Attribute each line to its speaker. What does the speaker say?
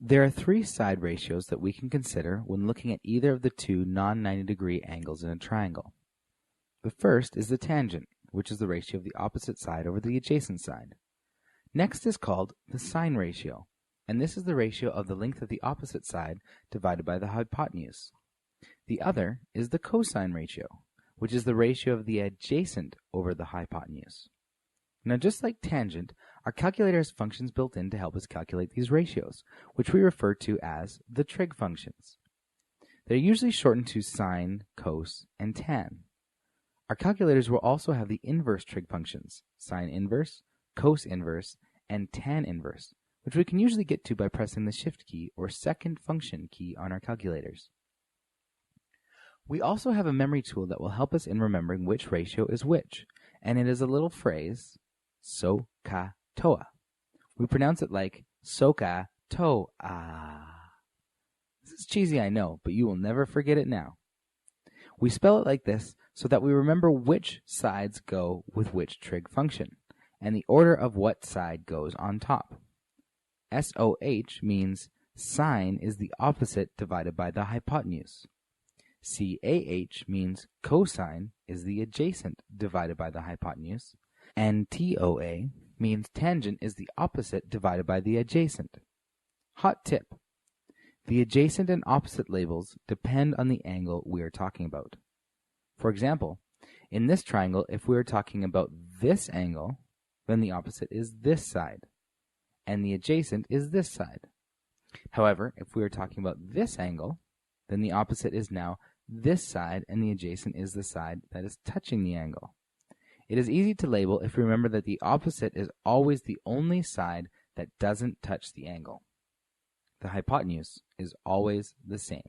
Speaker 1: There are three side ratios that we can consider when looking at either of the two non-90-degree angles in a triangle. The first is the tangent, which is the ratio of the opposite side over the adjacent side. Next is called the sine ratio, and this is the ratio of the length of the opposite side divided by the hypotenuse. The other is the cosine ratio, which is the ratio of the adjacent over the hypotenuse. Now, just like tangent, our calculator has functions built in to help us calculate these ratios, which we refer to as the trig functions. They're usually shortened to sine, cos, and tan. Our calculators will also have the inverse trig functions, sine inverse, cos inverse, and tan inverse, which we can usually get to by pressing the shift key or second function key on our calculators. We also have a memory tool that will help us in remembering which ratio is which, and it is a little phrase, SOHCAHTOA. We pronounce it like SOHCAHTOA. This is cheesy, I know, but you will never forget it now. We spell it like this so that we remember which sides go with which trig function, and the order of what side goes on top. SOH means sine is the opposite divided by the hypotenuse. CAH means cosine is the adjacent divided by the hypotenuse, and TOA means tangent is the opposite divided by the adjacent. Hot tip: the adjacent and opposite labels depend on the angle we are talking about. For example, in this triangle, if we are talking about this angle, then the opposite is this side, and the adjacent is this side. However, if we are talking about this angle, then the opposite is now this side, and the adjacent is the side that is touching the angle. It is easy to label if we remember that the opposite is always the only side that doesn't touch the angle. The hypotenuse is always the same.